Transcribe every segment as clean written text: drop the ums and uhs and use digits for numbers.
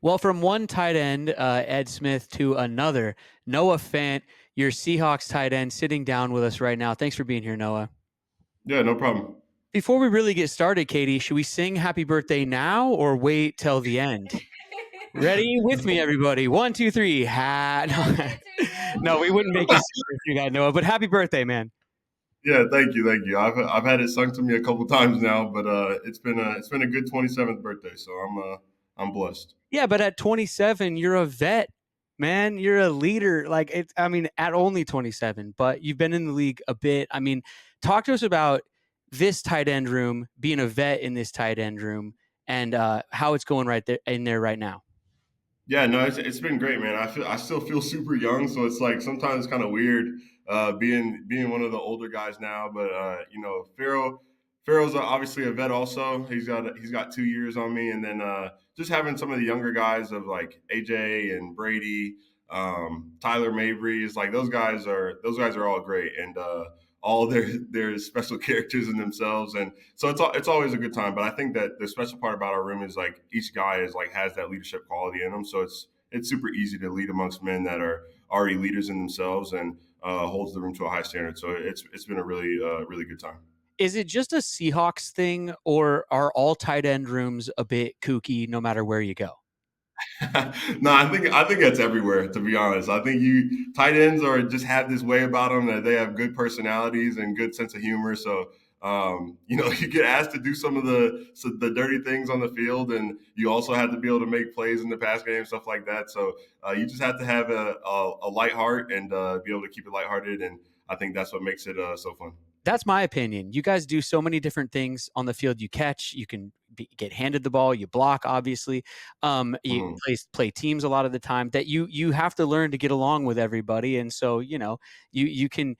Well, from one tight end, Ed Smith, to another, Noah Fant, your Seahawks tight end, sitting down with us right now. Thanks for being here, Noah. Yeah, no problem. Before we really get started, Katie, should we sing happy birthday now or wait till the end? Ready with me, everybody. One, two, three. No, we wouldn't make you sing if you got Noah, but happy birthday, man. Yeah, thank you, thank you. I've had it sung to me a couple times now, but it's been a good 27th birthday, so I'm blessed. Yeah, but at 27, you're a vet, man. You're a leader. Like it's I mean, at only 27, but you've been in the league a bit. I mean, talk to us about this tight end room, being a vet in this tight end room, and how it's going right there in there right now. Yeah, no, it's been great, man. I still feel super young, so it's like sometimes it's kind of weird being one of the older guys now. But Farrell's obviously a vet also. He's got 2 years on me, and then just having some of the younger guys of like AJ and Brady, Tyler Mabry is like those guys are all great, and all their special characters in themselves, and so it's always a good time. But I think that the special part about our room is like each guy is like has that leadership quality in them, so it's super easy to lead amongst men that are already leaders in themselves and holds the room to a high standard. So it's been a really good time. Is it just a Seahawks thing, or are all tight end rooms a bit kooky no matter where you go? No, I think that's everywhere. To be honest, I think you tight ends are just have this way about them that they have good personalities and good sense of humor. So you get asked to do some of the dirty things on the field, and you also have to be able to make plays in the pass game, stuff like that. So you just have to have a light heart and be able to keep it lighthearted, and I think that's what makes it so fun. That's my opinion. You guys do so many different things on the field. You catch, you can get handed the ball, you block, obviously. You Mhm. play teams a lot of the time that you have to learn to get along with everybody. And so you can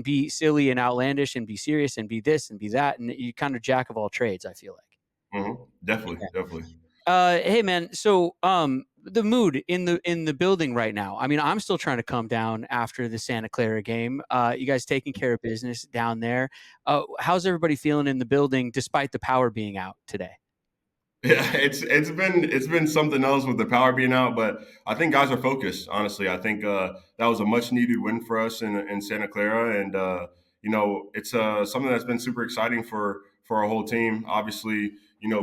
be silly and outlandish and be serious and be this and be that, and you kind of jack of all trades. I feel like. Definitely, definitely. Hey man, so the mood in the building right now. I mean, I'm still trying to come down after the Santa Clara game. You guys taking care of business down there. How's everybody feeling in the building despite the power being out today? Yeah, it's been something else with the power being out, but I think guys are focused. Honestly, I think that was a much needed win for us in Santa Clara, and it's something that's been super exciting for our whole team. Obviously,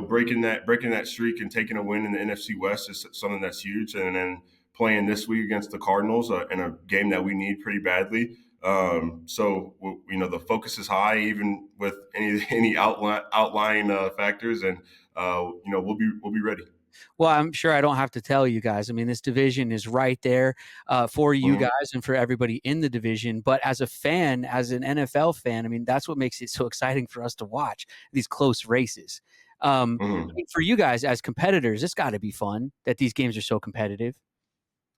breaking that streak and taking a win in the NFC West is something that's huge, and then playing this week against the Cardinals in a game that we need pretty badly. The focus is high, even with any outlying factors, and we'll be ready. Well, I'm sure I don't have to tell you guys. I mean, this division is right there for you Mhm, guys and for everybody in the division. But as a fan, as an NFL fan, I mean, that's what makes it so exciting for us to watch these close races. I mhm. mean, for you guys as competitors, it's got to be fun that these games are so competitive.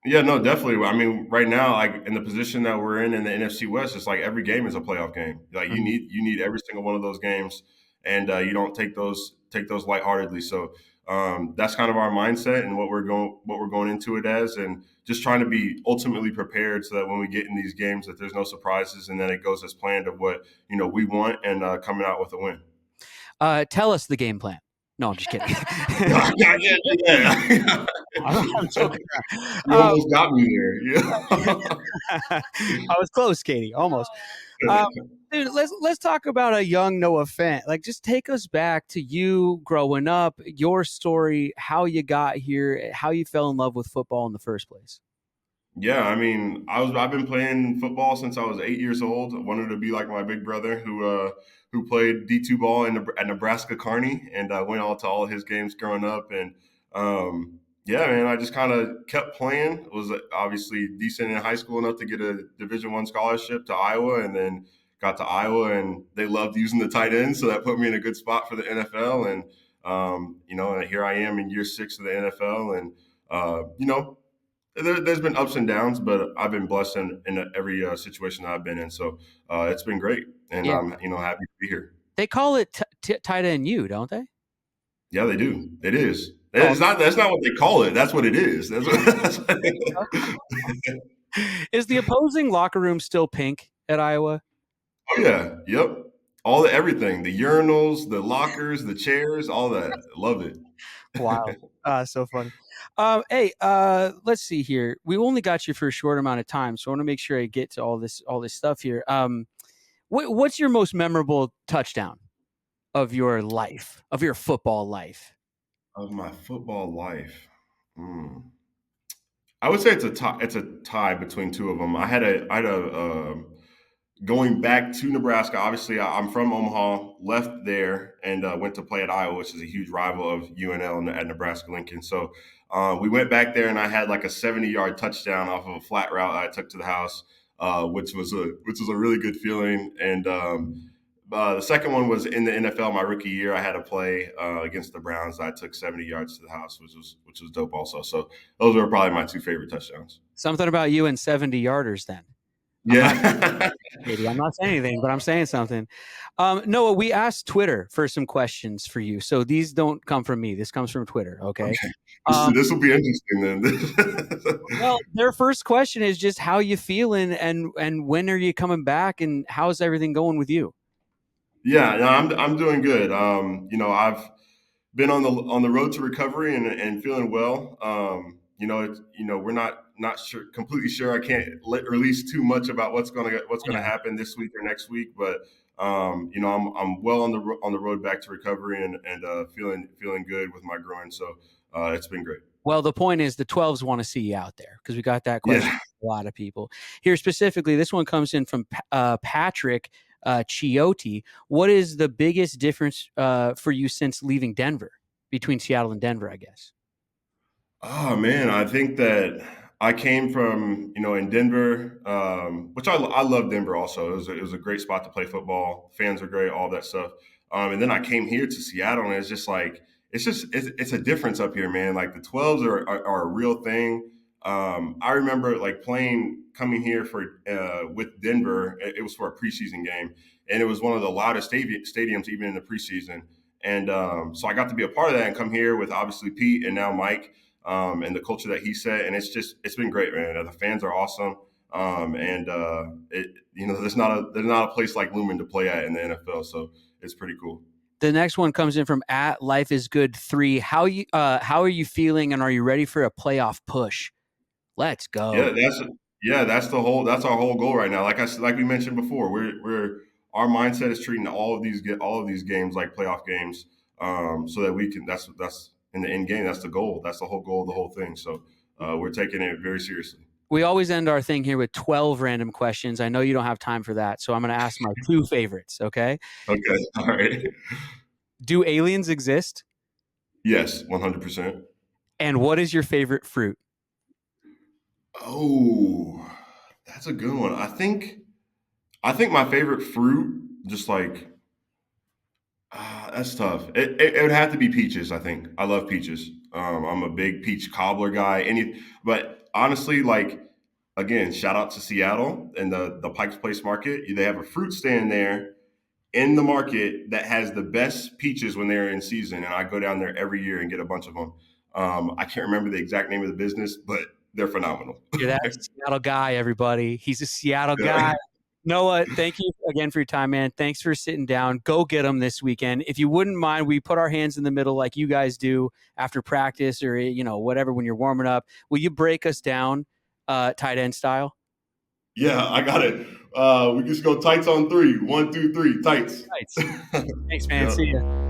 Yeah, no, definitely. I mean, right now, like in the position that we're in the NFC West, it's like every game is a playoff game. Like you Mhm. need you need every single one of those games, and you don't take those lightheartedly. So that's kind of our mindset and what we're going into it as, and just trying to be ultimately prepared so that when we get in these games, that there's no surprises and then it goes as planned of what we want and coming out with a win. Tell us the game plan. No, I'm just kidding. Yeah, yeah, yeah, yeah. I'm joking You around. almost got me there. Yeah. I was close, Katie, almost. Um, dude, let's talk about a young Noah Fant. Like, just take us back to you growing up, your story, how you got here, how you fell in love with football in the first place. Yeah, I mean, I've been playing football since I was 8 years old. I wanted to be like my big brother who played D2 ball at Nebraska Kearney, and I went all to all his games growing up. And yeah, man, I just kind of kept playing. Was obviously decent in high school enough to get a Division I scholarship to Iowa, and then got to Iowa, and they loved using the tight end, so that put me in a good spot for the NFL. And and here I am in year 6 of the NFL, and there's been ups and downs, but I've been blessed in every situation that I've been in. So it's been great, and Yeah, I'm happy to be here. they call it tight end U, don't they? Yeah, they do. It is. Oh, It's not. That's not what they call it. That's what it is. That's what. That's what is the opposing locker room still pink at Iowa? oh yeah. Yep. All the everything. The urinals, the lockers, the chairs, all that. Love it. Wow, so funny. Hey, let's see here. We only got you for a short amount of time, so I want to make sure I get to all this stuff here. What's your most memorable touchdown of your life, of your football life? Of my football life. Hmm. I would say it's a tie. It's a tie between two of them. Going back to Nebraska. Obviously, I'm from Omaha. Left there and went to play at Iowa, which is a huge rival of UNL at Nebraska Lincoln. So we went back there, and I had like a 70-yard touchdown off of a flat route I took to the house, which was a really good feeling. And the second one was in the NFL my rookie year. I had to play against the Browns. I took 70 yards to the house, which was dope also. So those were probably my two favorite touchdowns. Something about you and 70 yarders then. I'm not Yeah. Katie, I'm not saying anything, but I'm saying something. Noah, we asked Twitter for some questions for you. So these don't come from me. This comes from Twitter. Okay. Okay. Um, This will be interesting then. well, their first question is just how you feeling and when are you coming back and how's everything going with you? Yeah, no, I'm doing good. I've been on the road to recovery and feeling well. We're not sure completely sure. I can't release too much about what's I gonna know. happen this week or next week, but I'm well on the road back to recovery and feeling good with my groin. So it's been great. Well, the point is the 12s want to see you out there because we got that question Yeah. from a lot of people. Here specifically, this one comes in from Patrick Chiotti. What is the biggest difference for you since leaving Denver, between Seattle and Denver, I guess? Oh man, I think that I came from in Denver, which I love Denver. Also, it was a great spot to play football. Fans are great, all that stuff. And then I came here to Seattle, and it's just like it's a difference up here, man. Like the 12s are a real thing. I remember like coming here for with Denver. It was for a preseason game, and it was one of the loudest stadiums even in the preseason. And so I got to be a part of that and come here with obviously Pete and now Mike and the culture that he set. And it's been great, man. The fans are awesome. There's not a place like Lumen to play at in the NFL. So it's pretty cool. The next one comes in from at Life is Good 3. How are you feeling and are you ready for a playoff push? Let's Yeah, go. that's our whole goal right now. Like we mentioned before, we're our mindset is treating all of these games like playoff games, so that we can. That's in the end game. That's the goal. That's the whole goal of the whole thing. So we're taking it very seriously. We always end our thing here with 12 random questions. I know you don't have time for that, so I'm going to ask my two favorites, okay? Okay, all right. Do aliens exist? Yes, 100%. And what is your favorite fruit? Oh, that's a good one. I think my favorite fruit, just like that's tough. It would have to be peaches. I think I love peaches. I'm a big peach cobbler guy. But honestly, like again, shout out to Seattle and the Pikes Place Market. They have a fruit stand there in the market that has the best peaches when they're in season, and I go down there every year and get a bunch of them. I can't remember the exact name of the business, but they're phenomenal. You're that Seattle guy, everybody. He's a Seattle Yeah. guy. Noah, thank you again for your time, man. Thanks for sitting down. Go get them this weekend. If you wouldn't mind, we put our hands in the middle like you guys do after practice or whatever when you're warming up. Will you break us down tight end style? Yeah, I got it. We just go tights on three. 1, 2, 3, tights. Nice. Thanks, man. Yeah. See ya.